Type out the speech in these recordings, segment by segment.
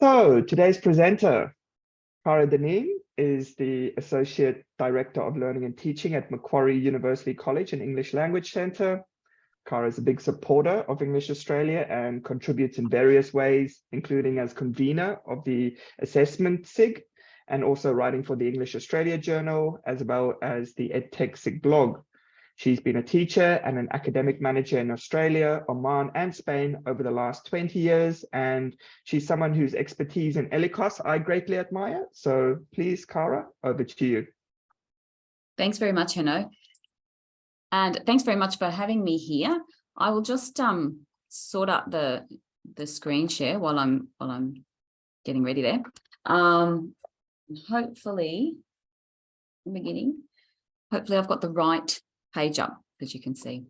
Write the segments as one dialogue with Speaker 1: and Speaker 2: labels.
Speaker 1: So today's presenter, Cara Dinneen, is the Associate Director of Learning and Teaching at Macquarie University College and English Language Centre. Cara is a big supporter of English Australia and contributes in various ways, including as convener of the Assessment SIG and also writing for the English Australia Journal, as well as the EdTech SIG blog. She's been a teacher and an academic manager in Australia, Oman, and Spain over the last 20 years. And she's someone whose expertise in ELICOS I greatly admire. So please, Cara, over to you.
Speaker 2: Thanks very much, Hanno. And thanks very much for having me here. I will just sort out the screen share while I'm getting ready there. Hopefully, I've got the right page up, as you can see.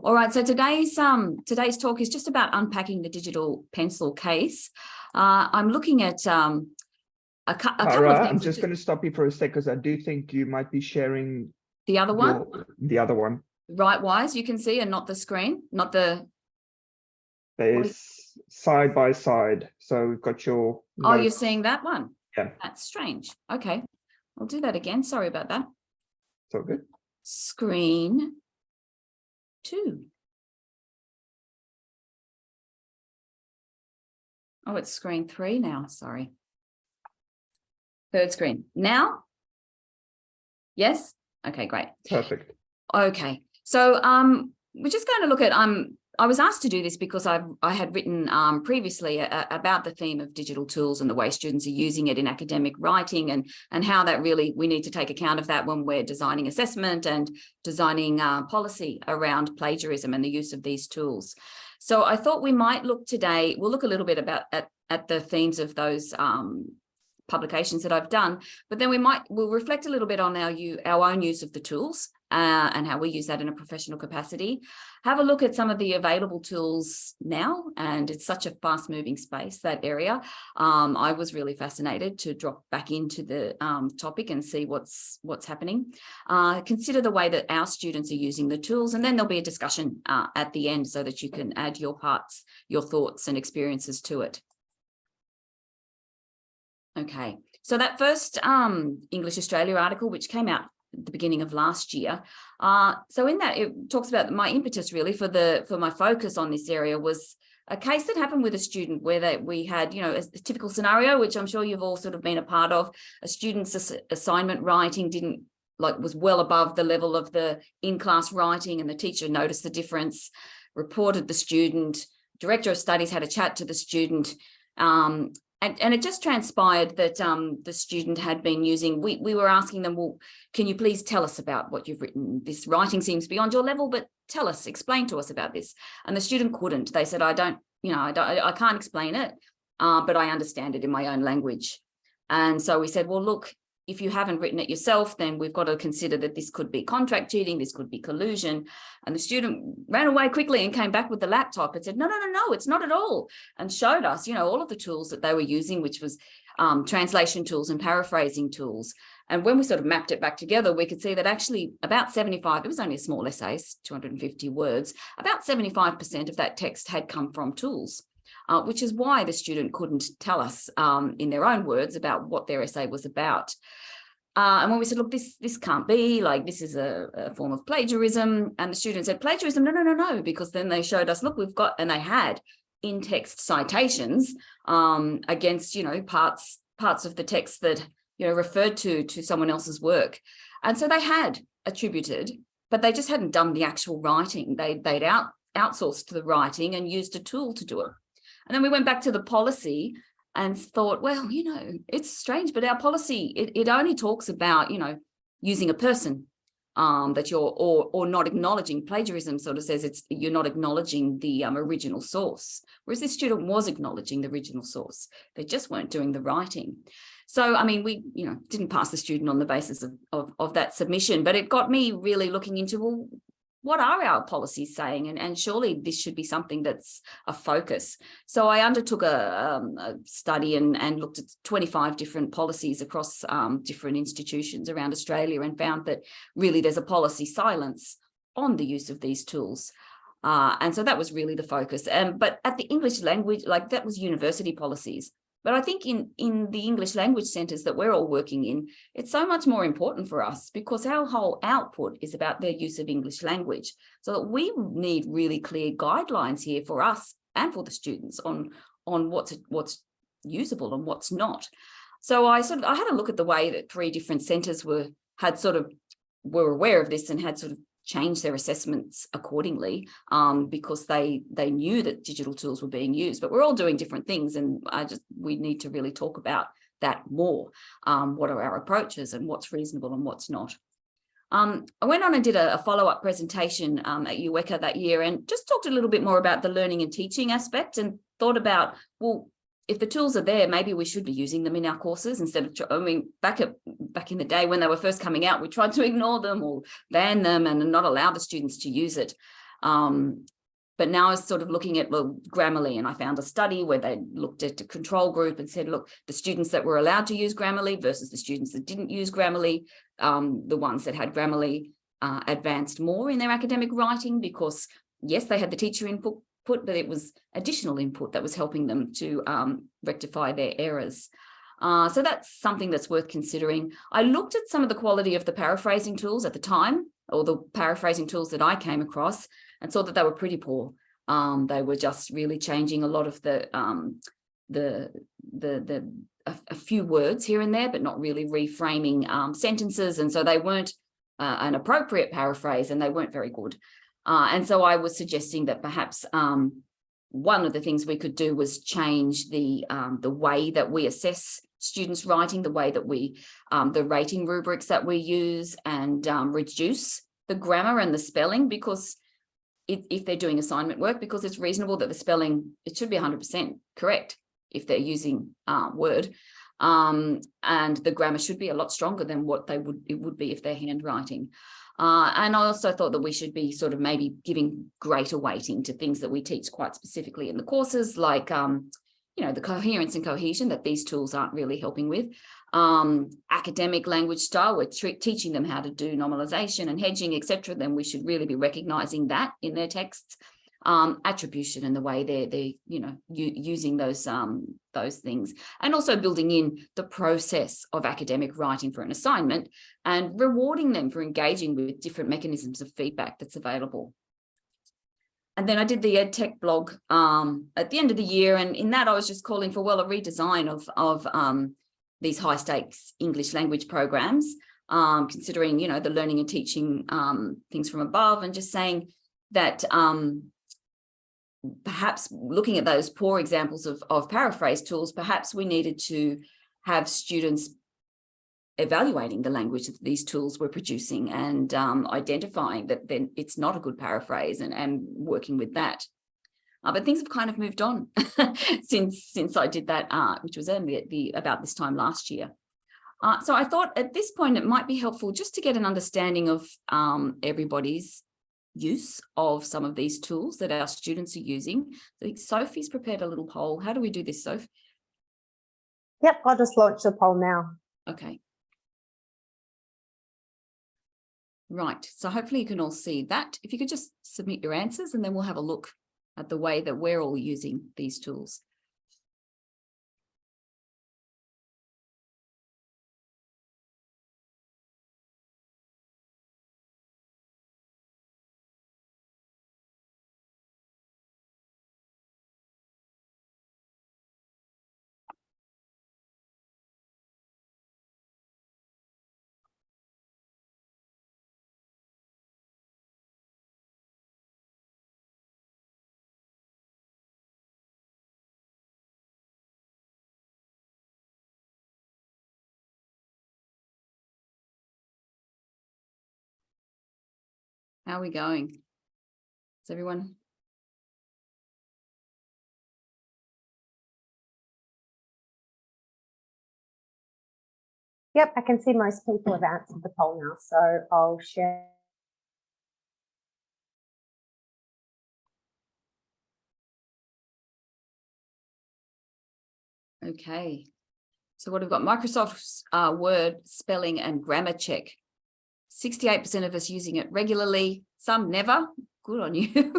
Speaker 2: All right, so today's talk is just about unpacking the digital pencil case. I'm looking at a couple of things.
Speaker 1: I'm just going to stop you for a sec because I do think you might be sharing
Speaker 2: the other one.
Speaker 1: The other one.
Speaker 2: Right-wise, you can see, and not the screen, not the.
Speaker 1: There's side by side. So we've got your.
Speaker 2: Oh, you're seeing that one?
Speaker 1: Yeah.
Speaker 2: That's strange. Okay, I'll do that again. Sorry about that.
Speaker 1: It's all good.
Speaker 2: Screen 2. Oh, it's screen 3 now. Sorry. Third screen. Now? Yes? Okay, great.
Speaker 1: Perfect.
Speaker 2: Okay. So we're just going to look at I was asked to do this because I had written previously about the theme of digital tools and the way students are using it in academic writing and how that really, we need to take account of that when we're designing assessment and designing policy around plagiarism and the use of these tools. So I thought we might look today, we'll look a little bit about at the themes of those publications that I've done, but then we'll reflect a little bit on our own use of the tools and how we use that in a professional capacity. Have a look at some of the available tools now, and it's such a fast-moving space, that area. I was really fascinated to drop back into the topic and see what's happening. Consider the way that our students are using the tools, and then there'll be a discussion at the end so that you can add your parts, your thoughts and experiences to it. Okay, so that first English Australia article, which came out at the beginning of last year. So in that, it talks about my impetus really for my focus on this area was a case that happened with a student where we had, a typical scenario, which I'm sure you've all sort of been a part of. A student's assignment writing was well above the level of the in-class writing, and the teacher noticed the difference, reported the student. Director of studies had a chat to the student. And it just transpired that the student had been using, we were asking them, well, can you please tell us about what you've written? This writing seems beyond your level, but explain to us about this. And the student couldn't. They said, I can't explain it, but I understand it in my own language. And so we said, well, look, if you haven't written it yourself, then we've got to consider that this could be contract cheating, this could be collusion. And the student ran away quickly and came back with the laptop and said, no, it's not at all. And showed us, all of the tools that they were using, which was translation tools and paraphrasing tools. And when we sort of mapped it back together, we could see that actually about 75, it was only a small essay, 250 words, about 75% of that text had come from tools. Which is why the student couldn't tell us in their own words about what their essay was about. And when we said, look, this can't be, this is a form of plagiarism. And the student said, plagiarism, no, because then they showed us, look, we've got, and they had in-text citations against, parts of the text that, referred to someone else's work. And so they had attributed, but they just hadn't done the actual writing. They'd outsourced the writing and used a tool to do it. And then we went back to the policy and thought, well, it's strange, but our policy, it only talks about, using a person that you're, or not acknowledging. Plagiarism sort of says you're not acknowledging the original source, whereas this student was acknowledging the original source. They just weren't doing the writing. So, I mean, we, didn't pass the student on the basis of that submission, but it got me really looking into, well, what are our policies saying? And surely this should be something that's a focus. So I undertook a study and looked at 25 different policies across different institutions around Australia and found that really there's a policy silence on the use of these tools. And so that was really the focus. But at the English language, that was university policies. But I think in the English language centres that we're all working in, it's so much more important for us because our whole output is about their use of English language. So that we need really clear guidelines here for us and for the students on what's usable and what's not. So I had a look at the way that 3 different centres were aware of this and had sort of changed their assessments accordingly, because they knew that digital tools were being used, but we're all doing different things, and we need to really talk about that more. What are our approaches and what's reasonable and what's not? I went on and did a follow-up presentation at UWECA that year and just talked a little bit more about the learning and teaching aspect and thought about, well, if the tools are there, maybe we should be using them in our courses instead of, I mean, back in the day when they were first coming out, we tried to ignore them or ban them and not allow the students to use it. But now I was sort of looking at, well, Grammarly, and I found a study where they looked at a control group and said, look, the students that were allowed to use Grammarly versus the students that didn't use Grammarly, the ones that had Grammarly advanced more in their academic writing because, yes, they had the teacher input, but it was additional input that was helping them to rectify their errors. So that's something that's worth considering. I looked at some of the quality of the paraphrasing tools at the time, or the paraphrasing tools that I came across, and saw that they were pretty poor. They were just really changing a lot of a few words here and there, but not really reframing sentences, and so they weren't an appropriate paraphrase, and they weren't very good. And so I was suggesting that perhaps one of the things we could do was change the way that we assess students' writing, the way that we, the rating rubrics that we use, and reduce the grammar and the spelling, because if they're doing assignment work, because it's reasonable that the spelling, it should be 100% correct if they're using Word. And the grammar should be a lot stronger than what it would be if they're handwriting. And I also thought that we should be sort of maybe giving greater weighting to things that we teach quite specifically in the courses, like, the coherence and cohesion that these tools aren't really helping with. Academic language style, we're teaching them how to do normalization and hedging, etc. Then we should really be recognizing that in their texts. Attribution and the way they're using those things, and also building in the process of academic writing for an assignment and rewarding them for engaging with different mechanisms of feedback that's available. And then I did the EdTech blog at the end of the year, and in that I was just calling for, well, a redesign of these high stakes English language programs, considering the learning and teaching things from above, and just saying that perhaps looking at those poor examples of paraphrase tools, perhaps we needed to have students evaluating the language that these tools were producing and identifying that then it's not a good paraphrase and working with that. But things have kind of moved on since I did that, which was only about this time last year. So I thought at this point it might be helpful just to get an understanding of everybody's use of some of these tools that our students are using. So Sophie's prepared a little poll. How do we do this, Soph?
Speaker 3: Yep, I'll just launch the poll now.
Speaker 2: Okay. Right, so hopefully you can all see that. If you could just submit your answers, and then we'll have a look at the way that we're all using these tools. How are we going? Is everyone?
Speaker 3: Yep, I can see most people have answered the poll now, so I'll share.
Speaker 2: Okay, so what we've got, Microsoft's Word spelling and grammar check. 68% of us using it regularly, some never. good on you.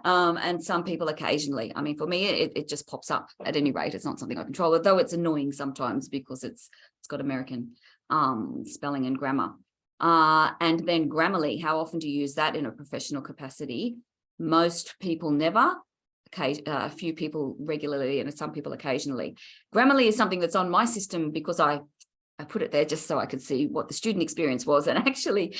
Speaker 2: And some people occasionally. I mean, for me, it just pops up at any rate. It's not something I control, although it's annoying sometimes because it's got American spelling and grammar. And then Grammarly, how often do you use that in a professional capacity? Most people never. A few people regularly, and some people occasionally. Grammarly is something that's on my system because I put it there just so I could see what the student experience was, and actually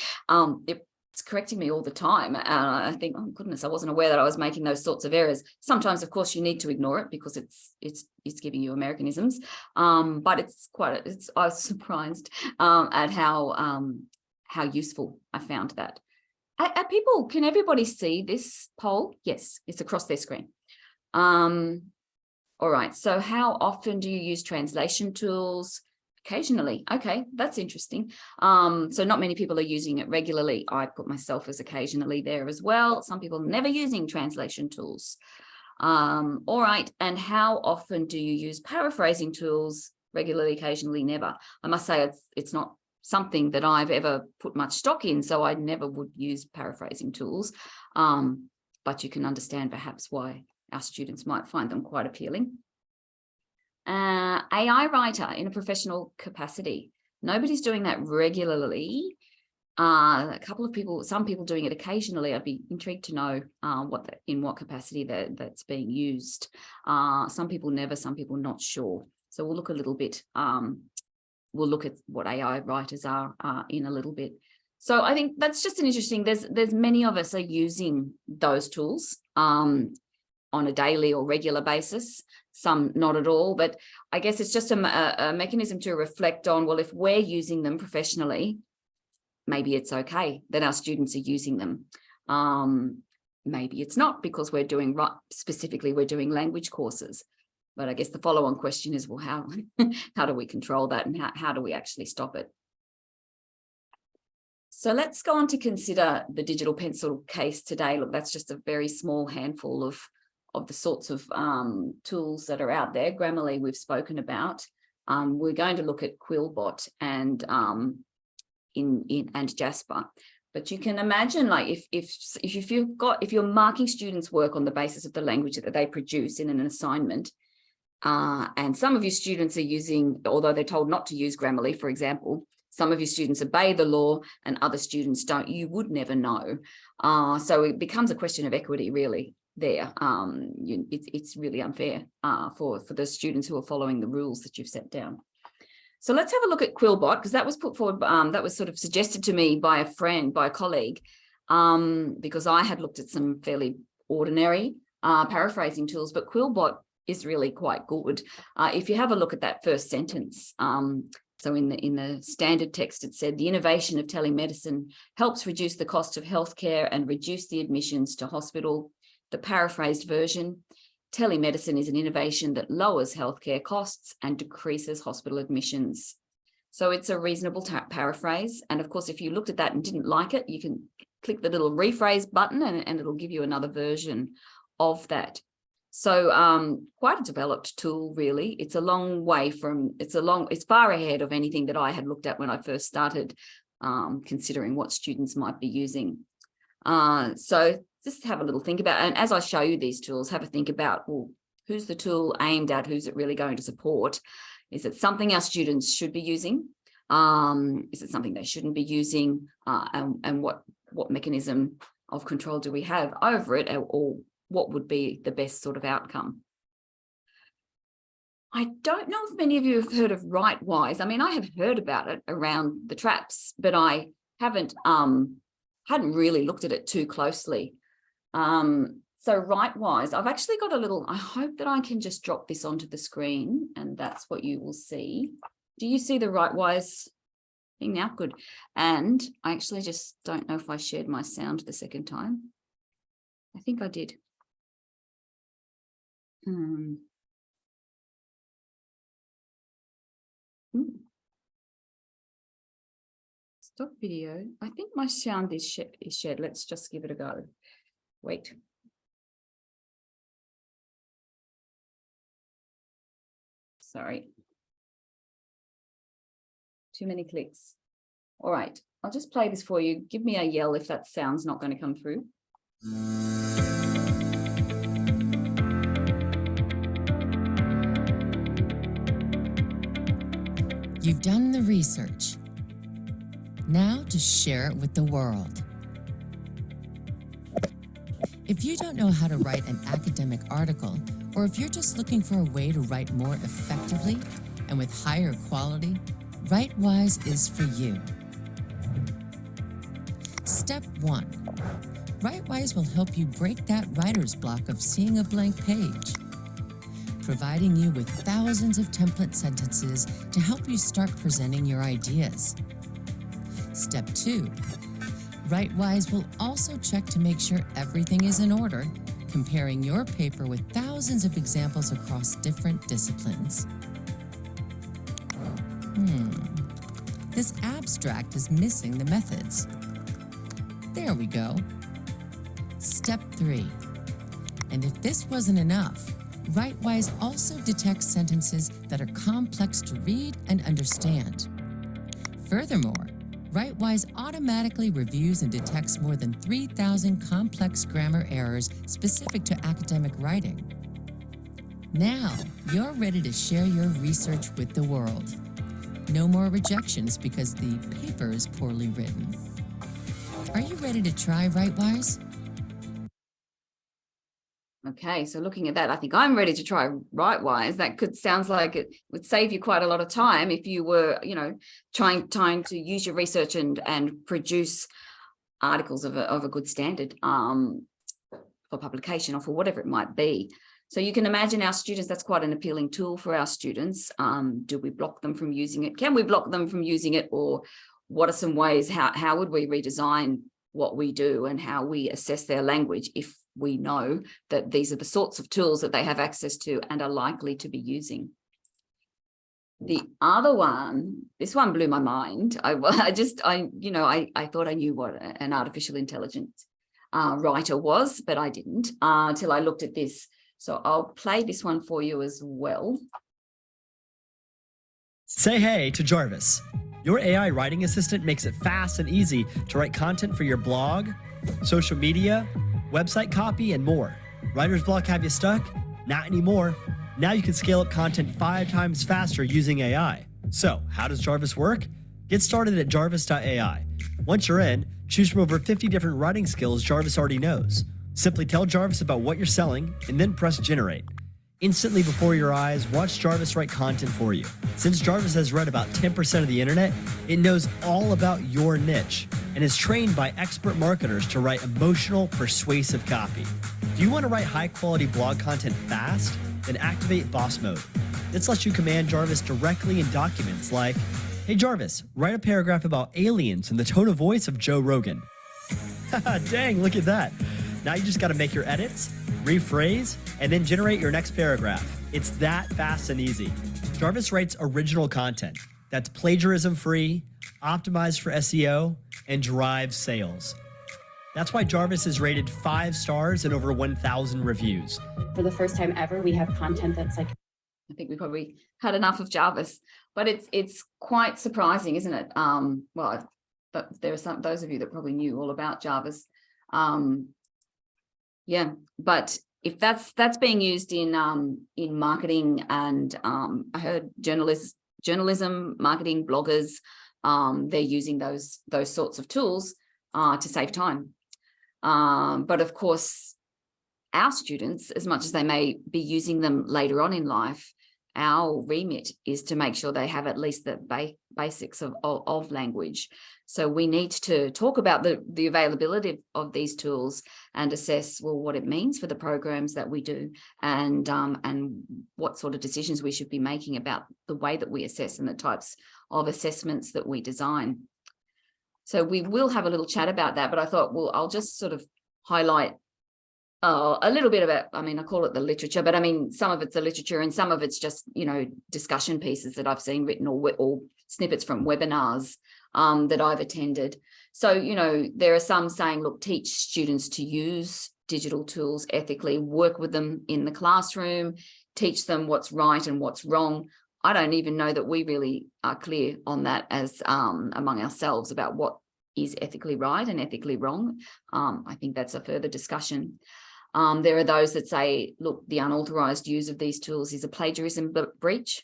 Speaker 2: it's correcting me all the time. I think, oh goodness, I wasn't aware that I was making those sorts of errors. Sometimes, of course, you need to ignore it because it's giving you Americanisms, but I was surprised at how useful I found that. Can everybody see this poll? Yes, it's across their screen. All right, so how often do you use translation tools? Occasionally. Okay, that's interesting. So not many people are using it regularly. I put myself as occasionally there as well. Some people never using translation tools. All right, and how often do you use paraphrasing tools? Regularly, occasionally, never. I must say it's not something that I've ever put much stock in, so I never would use paraphrasing tools. But you can understand perhaps why our students might find them quite appealing. AI writer in a professional capacity. Nobody's doing that regularly. A couple of people, some people doing it occasionally. I'd be intrigued to know in what capacity that's being used. Some people never, some people not sure. So we'll look a little bit, we'll look at what AI writers are in a little bit. So I think that's just an interesting, there's many of us are using those tools on a daily or regular basis, some not at all, but I guess it's just a mechanism to reflect on, well, if we're using them professionally, maybe it's okay that our students are using them. Maybe it's not, because we're doing language courses. But I guess the follow-on question is, well, how do we control that, and how do we actually stop it? So let's go on to consider the digital pencil case today. Look, that's just a very small handful of the sorts of tools that are out there. Grammarly we've spoken about. We're going to look at QuillBot and Jasper. But you can imagine, like, if you're marking students' work on the basis of the language that they produce in an assignment, and some of your students are using, although they're told not to use Grammarly, for example, some of your students obey the law and other students don't, you would never know. So it becomes a question of equity, really, there. It's really unfair for the students who are following the rules that you've set down. So let's have a look at QuillBot, because that was put forward, that was sort of suggested to me by a colleague, because I had looked at some fairly ordinary paraphrasing tools, but QuillBot is really quite good. If you have a look at that first sentence, so in the standard text, it said, the innovation of telemedicine helps reduce the cost of healthcare and reduce the admissions to hospital. The paraphrased version, telemedicine is an innovation that lowers healthcare costs and decreases hospital admissions. So it's a reasonable paraphrase. And of course, if you looked at that and didn't like it, you can click the little rephrase button and it'll give you another version of that. So quite a developed tool, really. It's a long way from, it's far ahead of anything that I had looked at when I first started considering what students might be using. So just have a little think about, and as I show you these tools, have a think about, well, who's the tool aimed at? Who's it really going to support? Is it something our students should be using? Is it something they shouldn't be using? And what mechanism of control do we have over it, or what would be the best sort of outcome? I don't know if many of you have heard of WriteWise. I mean, I have heard about it around the traps, but I hadn't really looked at it too closely. So WriteWise, I've actually got a little, I hope that I can just drop this onto the screen and that's what you will see. Do you see the WriteWise thing now? Good. And I actually just don't know if I shared my sound the second time. I think I did. Stop video. I think my sound is shared. Let's just give it a go. Wait. Sorry. Too many clicks. All right. I'll just play this for you. Give me a yell if that sound's not going to come through.
Speaker 4: You've done the research. Now to share it with the world. If you don't know how to write an academic article, or if you're just looking for a way to write more effectively and with higher quality, WriteWise is for you. Step 1. WriteWise will help you break that writer's block of seeing a blank page, providing you with thousands of template sentences to help you start presenting your ideas. Step 2. WriteWise will also check to make sure everything is in order, comparing your paper with thousands of examples across different disciplines. This abstract is missing the methods. There we go. Step 3. And if this wasn't enough, WriteWise also detects sentences that are complex to read and understand. Furthermore, WriteWise automatically reviews and detects more than 3,000 complex grammar errors specific to academic writing. Now, you're ready to share your research with the world. No more rejections because the paper is poorly written. Are you ready to try WriteWise?
Speaker 2: Okay, so looking at that, I think I'm ready to try WriteWise. That sounds like it would save you quite a lot of time if you were, trying to use your research and produce articles of a good standard for publication or for whatever it might be. So you can imagine our students, that's quite an appealing tool for our students. Do we block them from using it? Can we block them from using it? Or what are some ways, how would we redesign what we do and how we assess their language if we know that these are the sorts of tools that they have access to and are likely to be using? The other one, this one blew my mind. I thought I knew what an artificial intelligence writer was, but I didn't until I looked at this. So I'll play this one for you as well.
Speaker 5: Say hey to Jarvis. Your AI writing assistant makes it fast and easy to write content for your blog, social media, website copy, and more. Writer's block have you stuck? Not anymore. Now you can scale up content 5 times faster using AI. So, how does Jarvis work? Get started at jarvis.ai. Once you're in, choose from over 50 different writing skills Jarvis already knows. Simply tell Jarvis about what you're selling and then press generate. Instantly before your eyes, watch Jarvis write content for you. Since Jarvis has read about 10% of the internet, it knows all about your niche and is trained by expert marketers to write emotional, persuasive copy. Do you want to write high-quality blog content fast? Then activate Boss Mode. This lets you command Jarvis directly in documents like, "Hey Jarvis, write a paragraph about aliens in the tone of voice of Joe Rogan." Dang, look at that. Now you just got to make your edits, rephrase, and then generate your next paragraph. It's that fast and easy. Jarvis writes original content that's plagiarism-free, optimized for SEO, and drives sales. That's why Jarvis is rated 5 stars and over 1,000 reviews.
Speaker 6: For the first time ever, we have content that's like,
Speaker 2: I think we probably had enough of Jarvis, but it's quite surprising, isn't it? But there are those of you that probably knew all about Jarvis. Yeah, but if that's being used in marketing and I heard journalism, marketing, bloggers, they're using those sorts of tools to save time. But of course, our students, as much as they may be using them later on in life, our remit is to make sure they have at least the basics of language. So we need to talk about the availability of these tools and assess, well, what it means for the programs that we do and what sort of decisions we should be making about the way that we assess and the types of assessments that we design. So we will have a little chat about that, but I thought, well, I'll just sort of highlight a little bit about, I call it the literature, but some of it's the literature and some of it's just, discussion pieces that I've seen written or snippets from webinars that I've attended. So, there are some saying, look, teach students to use digital tools ethically, work with them in the classroom, teach them what's right and what's wrong. I don't even know that we really are clear on that as among ourselves about what is ethically right and ethically wrong. I think that's a further discussion. There are those that say, look, the unauthorized use of these tools is a plagiarism breach.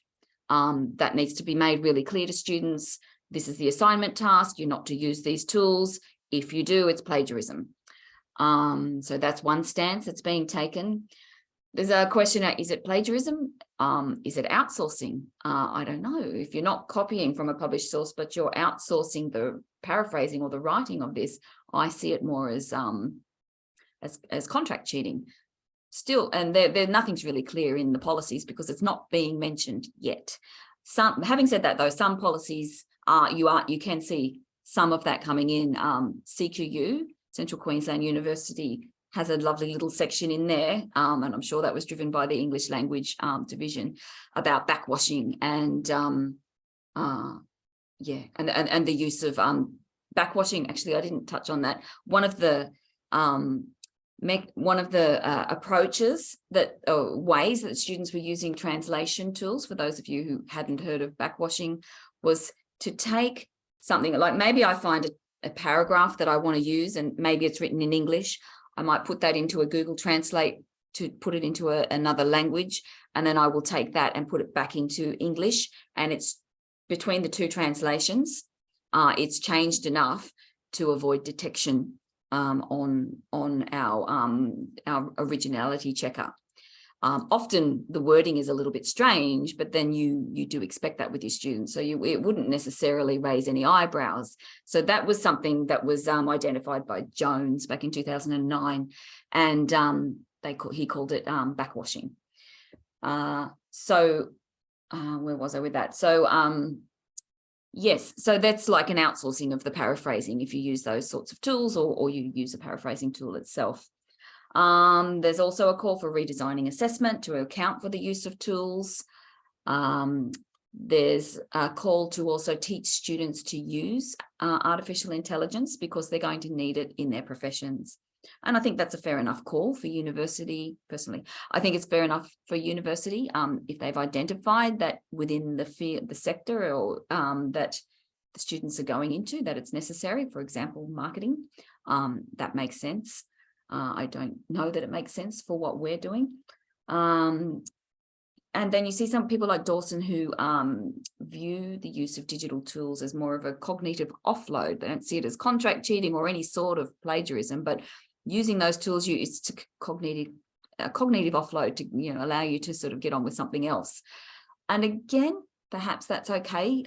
Speaker 2: That needs to be made really clear to students. This is the assignment task. You're not to use these tools. If you do, it's plagiarism. So that's one stance that's being taken. There's a question, is it plagiarism? Is it outsourcing? I don't know. If you're not copying from a published source, but you're outsourcing the paraphrasing or the writing of this, I see it more as contract cheating. Still, and nothing's really clear in the policies because it's not being mentioned yet. Having said that, though, some policies you can see some of that coming in. CQU, Central Queensland University, has a lovely little section in there, and I'm sure that was driven by the English language division, about backwashing and and the use of backwashing. Actually, I didn't touch on that. One of the approaches that ways that students were using translation tools, for those of you who hadn't heard of backwashing, was to take something like, maybe I find a paragraph that I want to use and maybe it's written in English. I might put that into a Google Translate to put it into another language, and then I will take that and put it back into English, and it's between the two translations. It's changed enough to avoid detection on our originality checker. Often the wording is a little bit strange, but then you do expect that with your students, so it wouldn't necessarily raise any eyebrows. So that was something that was identified by Jones back in 2009, and he called it backwashing. So where was I with that? So yes, so that's like an outsourcing of the paraphrasing if you use those sorts of tools, or you use a paraphrasing tool itself. There's also a call for redesigning assessment to account for the use of tools. There's a call to also teach students to use artificial intelligence because they're going to need it in their professions. And I think that's a fair enough call for university. Personally, I think it's fair enough for university if they've identified that within the sector or that the students are going into, that it's necessary. For example, marketing, that makes sense. I don't know that it makes sense for what we're doing. And then you see some people like Dawson who view the use of digital tools as more of a cognitive offload. They don't see it as contract cheating or any sort of plagiarism, but using those tools, it's to cognitive offload to allow you to sort of get on with something else. And again, perhaps that's okay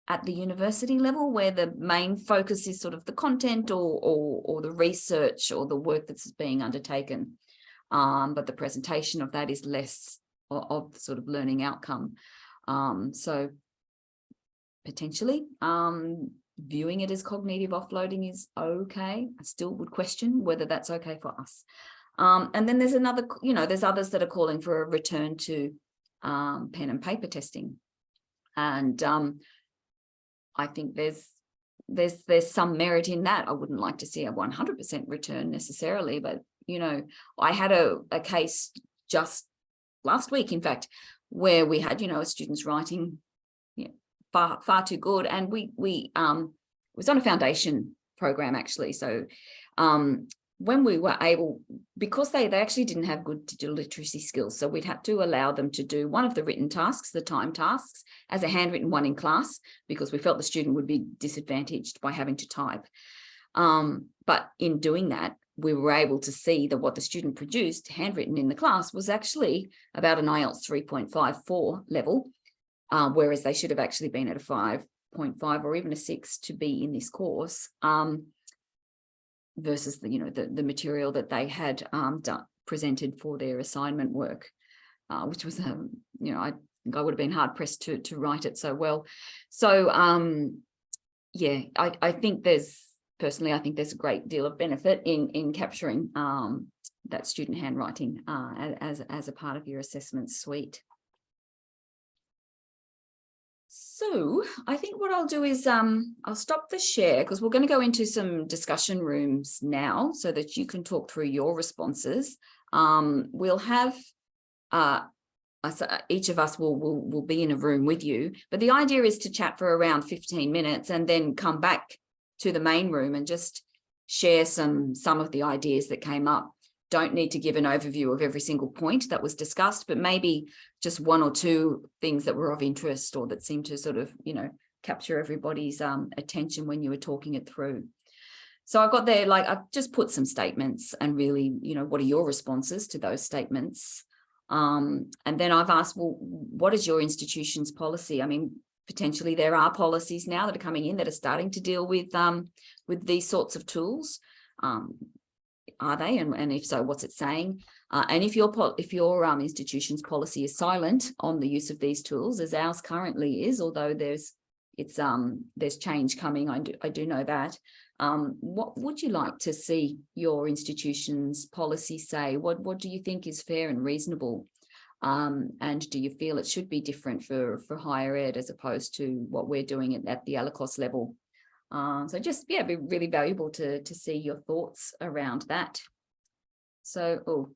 Speaker 2: at the university level, where the main focus is sort of the content or the research or the work that's being undertaken. But the presentation of that is less of sort of learning outcome. So potentially viewing it as cognitive offloading is okay. I still would question whether that's okay for us. And then there's another, there's others that are calling for a return to pen and paper testing. And I think there's some merit in that. I wouldn't like to see a 100% return necessarily, but I had a case just last week, in fact, where we had a student's writing far too good, and we was on a foundation program actually. So when we were able, because they actually didn't have good digital literacy skills, so we'd had to allow them to do one of the written tasks, the time tasks, as a handwritten one in class, because we felt the student would be disadvantaged by having to type. But in doing that, we were able to see that what the student produced handwritten in the class was actually about an IELTS 3.54 level, whereas they should have actually been at a 5.5 or even a 6 to be in this course. Versus the material that they had presented for their assignment work, which was I think I would have been hard pressed to write it so well. So yeah, I think there's a great deal of benefit in capturing that student handwriting as a part of your assessment suite. So I think what I'll do is I'll stop the share, because we're going to go into some discussion rooms now so that you can talk through your responses. We'll have each of us will be in a room with you, but the idea is to chat for around 15 minutes and then come back to the main room and just share some of the ideas that came up. Don't need to give an overview of every single point that was discussed, but maybe just one or two things that were of interest or that seemed to sort of, you know, capture everybody's attention when you were talking it through. So I've got there, like, I've just put some statements and really, you know, what are your responses to those statements? And then I've asked, well, what is your institution's policy? I mean, potentially there are policies now that are coming in that are starting to deal with these sorts of tools. Are they? And if so, what's it saying? And if your institution's policy is silent on the use of these tools, as ours currently is, although there's change coming, I do know that. What would you like to see your institution's policy say? What do you think is fair and reasonable? And do you feel it should be different for higher ed as opposed to what we're doing at the ALACOS level? So just, yeah, be really valuable to see your thoughts around that. So,